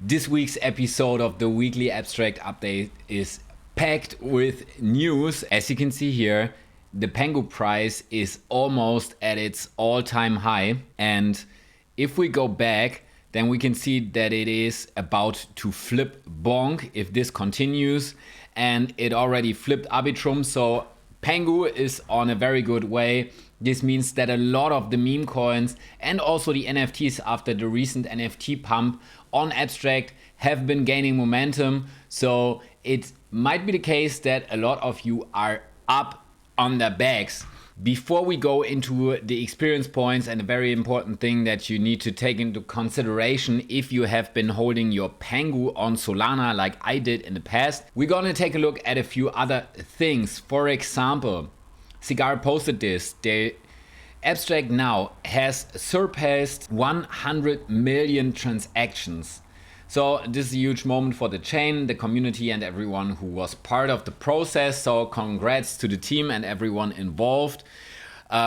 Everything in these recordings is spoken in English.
This week's episode of the weekly abstract update is packed with news. As you can see here, the PENGU price is almost at its all-time high. And if we go back, then we can see that it is about to flip BONK if this continues. And it already flipped Arbitrum, so PENGU is on a very good way. This means that a lot of the meme coins and also the NFTs after the recent NFT pump on abstract have been gaining momentum. So it might be the case that a lot of you are up on their bags. Before we go into the experience points, and a very important thing that you need to take into consideration if you have been holding your PENGU on Solana like I did in the past, we're gonna take a look at a few other things. For example, Cigar posted this. The abstract now has surpassed 100 million transactions. So this is a huge moment for the chain, the community, and everyone who was part of the process. So congrats to the team and everyone involved.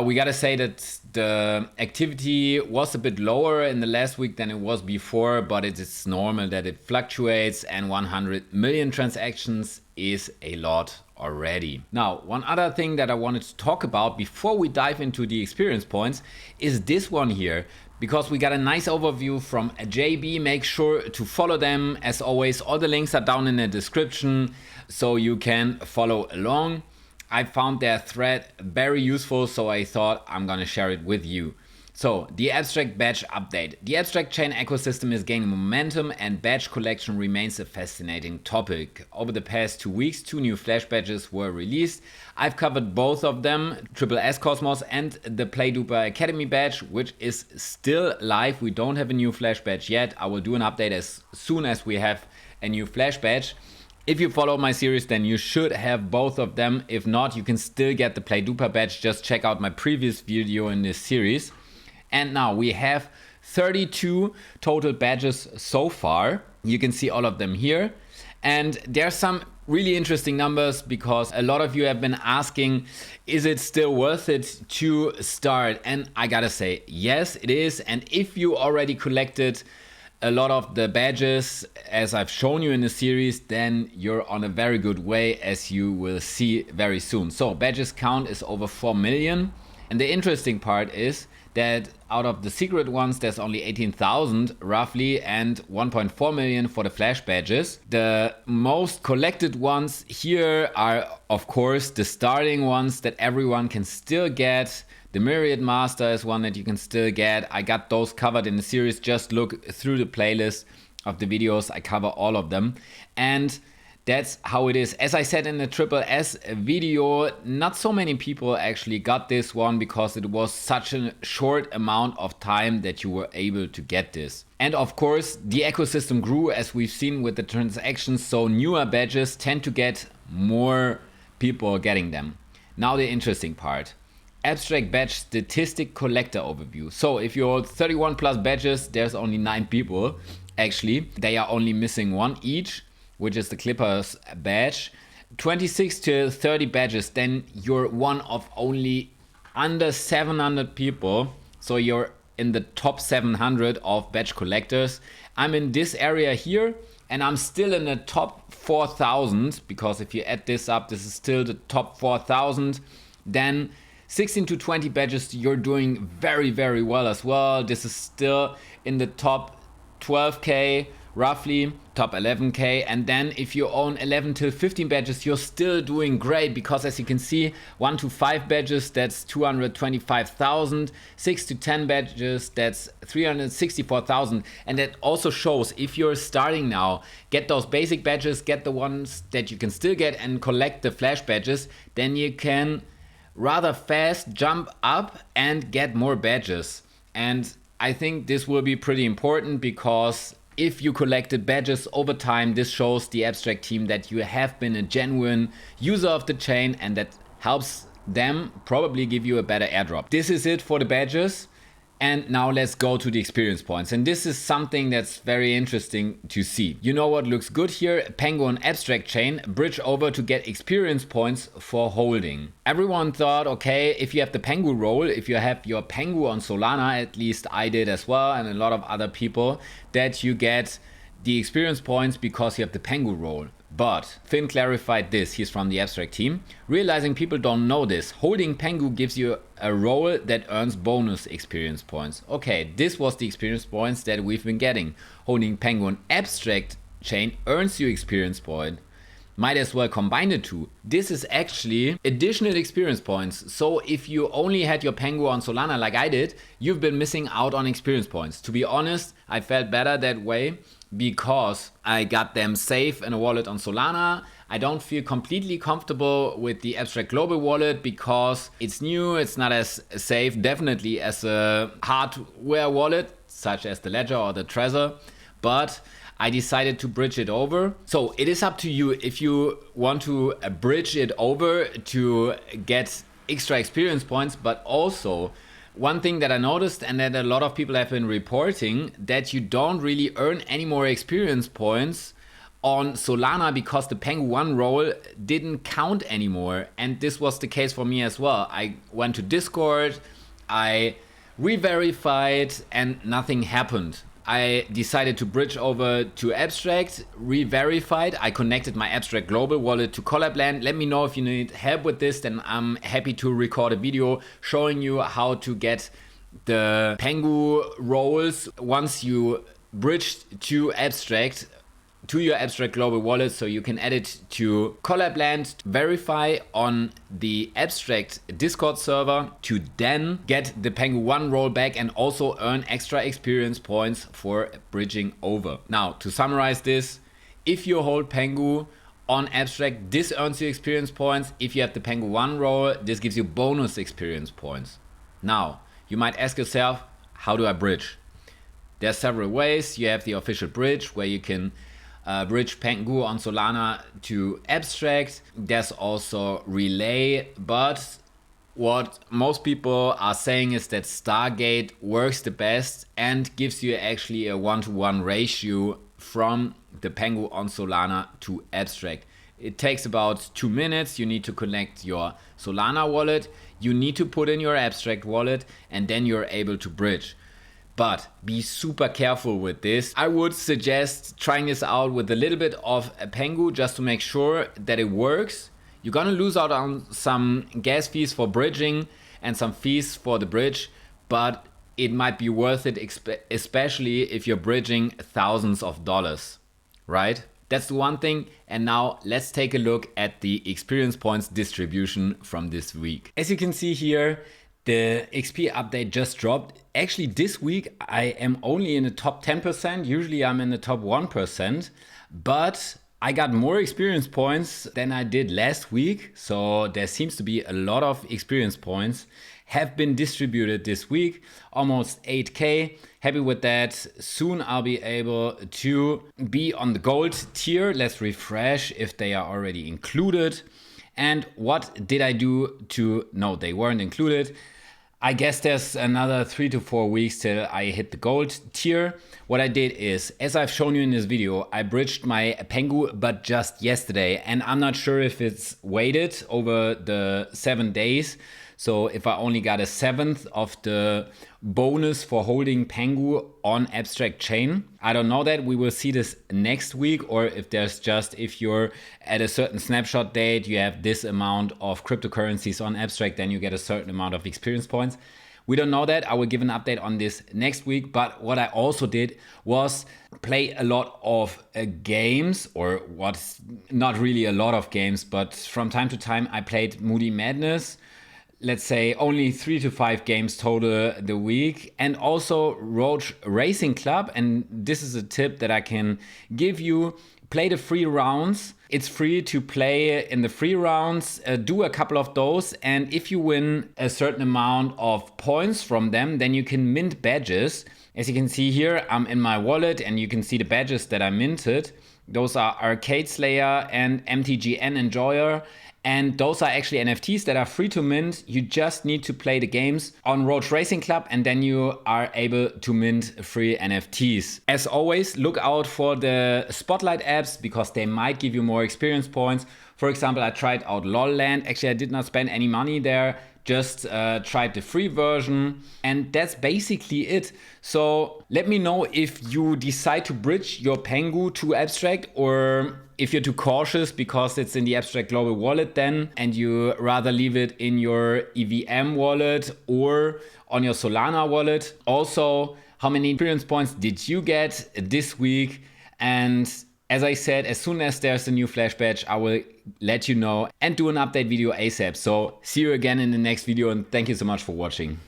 We gotta say that the activity was a bit lower in the last week than it was before, but it is normal that it fluctuates, and 100 million transactions is a lot already. Now, one other thing that I wanted to talk about before we dive into the experience points is this one here, because we got a nice overview from JB. Make sure to follow them. As always, all the links are down in the description so you can follow along. I found their thread very useful, so I thought I'm gonna share it with you. So, the abstract badge update. The abstract chain ecosystem is gaining momentum and badge collection remains a fascinating topic. Over the past 2 weeks, 2 new flash badges were released. I've covered both of them, Triple S Cosmos and the PlayDuper Academy badge, which is still live. We don't have a new flash badge yet. I will do an update as soon as we have a new flash badge. If you follow my series, then you should have both of them. If not, you can still get the PlayDuper badge. Just check out my previous video in this series. And now we have 32 total badges so far. You can see all of them here. And there are some really interesting numbers because a lot of you have been asking, is it still worth it to start? And I gotta say, yes, it is. And if you already collected a lot of the badges, as I've shown you in the series, then you're on a very good way, as you will see very soon. So badges count is over 4 million. And the interesting part is that out of the secret ones, there's only 18,000 roughly and 1.4 million for the flash badges. The most collected ones here are, of course, the starting ones that everyone can still get. The Myriad Master is one that you can still get. I got those covered in the series. Just look through the playlist of the videos. I cover all of them. And that's how it is. As I said in the Triple S video, not so many people actually got this one because it was such a short amount of time that you were able to get this. And of course, the ecosystem grew as we've seen with the transactions, so newer badges tend to get more people getting them. Now the interesting part. Abstract badge statistic collector overview. So if you hold 31 plus badges, there's only 9 people. Actually, they are only missing 1 each, which is the Clippers badge. 26 to 30 badges, then you're one of only under 700 people. So you're in the top 700 of badge collectors. I'm in this area here and I'm still in the top 4,000 because if you add this up, this is still the top 4,000. Then 16 to 20 badges, you're doing very, very well as well. This is still in the top 12K, roughly top 11K. And then if you own 11 to 15 badges, you're still doing great because as you can see, 1 to 5 badges, that's 225,000, 6 to 10 badges, that's 364,000. And that also shows if you're starting now, get those basic badges, get the ones that you can still get and collect the flash badges, then you can rather fast jump up and get more badges. And I think this will be pretty important because if you collected badges over time, this shows the abstract team that you have been a genuine user of the chain and that helps them probably give you a better airdrop. This is it for the badges. And now let's go to the experience points. And this is something that's very interesting to see. You know what looks good here? PENGU and abstract chain bridge over to get experience points for holding. Everyone thought, okay, if you have the PENGU role, if you have your PENGU on Solana, at least I did as well, and a lot of other people, that you get the experience points because you have the Pengu role. But Finn clarified this, he's from the Abstract team. Realizing people don't know this, holding Pengu gives you a role that earns bonus experience points. Okay, this was the experience points that we've been getting. Holding Pengu on Abstract chain earns you experience point. Might as well combine the two. This is actually additional experience points. So if you only had your Pengu on Solana like I did, you've been missing out on experience points. To be honest, I felt better that way because I got them safe in a wallet on Solana. I don't feel completely comfortable with the Abstract Global wallet because it's new, it's not as safe definitely as a hardware wallet such as the Ledger or the Trezor, but I decided to bridge it over. So it is up to you if you want to bridge it over to get extra experience points, but also one thing that I noticed and that a lot of people have been reporting, that you don't really earn any more experience points on Solana because the Pengu 1 role didn't count anymore. And this was the case for me as well. I went to Discord, I re-verified and nothing happened. I decided to bridge over to Abstract, re-verified. I connected my Abstract Global wallet to Collabland. Let me know if you need help with this, then I'm happy to record a video showing you how to get the Pengu roles once you bridged to Abstract, to your Abstract Global wallet, so you can add it to Collabland, verify on the Abstract Discord server to then get the Pengu 1 role back and also earn extra experience points for bridging over. Now, to summarize this, if you hold Pengu on Abstract, this earns you experience points. If you have the Pengu 1 role, this gives you bonus experience points. Now, you might ask yourself, how do I bridge? There are several ways. You have the official bridge where you can bridge Pengu on Solana to Abstract. There's also Relay, but what most people are saying is that Stargate works the best and gives you actually a 1-to-1 ratio from the Pengu on Solana to Abstract. It takes about 2 minutes. You need to connect your Solana wallet, you need to put in your Abstract wallet, and then you're able to bridge. But be super careful with this. I would suggest trying this out with a little bit of a Pengu just to make sure that it works. You're gonna lose out on some gas fees for bridging and some fees for the bridge, but it might be worth it, especially if you're bridging thousands of dollars, right? That's the one thing. And now let's take a look at the experience points distribution from this week. As you can see here, the XP update just dropped. Actually, this week I am only in the top 10%. Usually I'm in the top 1%, but I got more experience points than I did last week. So there seems to be a lot of experience points have been distributed this week, almost 8K. Happy with that. Soon I'll be able to be on the gold tier. Let's refresh if they are already included. And what did I do to, no, they weren't included. I guess there's another 3 to 4 weeks till I hit the gold tier. What I did is, as I've shown you in this video, I bridged my Pengu, but just yesterday. And I'm not sure if it's weighted over the 7 days. So if I only got a 1/7 of the bonus for holding Pengu on Abstract chain, I don't know that. We will see this next week, or if there's just, if you're at a certain snapshot date, you have this amount of cryptocurrencies on Abstract, then you get a certain amount of experience points. We don't know that. I will give an update on this next week. But what I also did was play a lot of games, or what's not really a lot of games, but from time to time I played Moody Madness. Let's say only 3 to 5 games total the week, and also Roach Racing Club. And this is a tip that I can give you. Play the free rounds. It's free to play in the free rounds. Do a couple of those, and if you win a certain amount of points from them, then you can mint badges. As you can see here, I'm in my wallet and you can see the badges that I minted. Those are Arcade Slayer and MTGN Enjoyer. And those are actually NFTs that are free to mint. You just need to play the games on Roach Racing Club, and then you are able to mint free NFTs. As always, look out for the Spotlight apps because they might give you more experience points. For example, I tried out LOL Land. Actually, I did not spend any money there, just tried the free version, and that's basically it. So let me know if you decide to bridge your Pengu to Abstract, or if you're too cautious because it's in the Abstract Global Wallet then, and you rather leave it in your EVM wallet or on your Solana wallet. Also, how many experience points did you get this week? And as I said, as soon as there's a new Flash badge, I will let you know and do an update video ASAP. So see you again in the next video, and thank you so much for watching.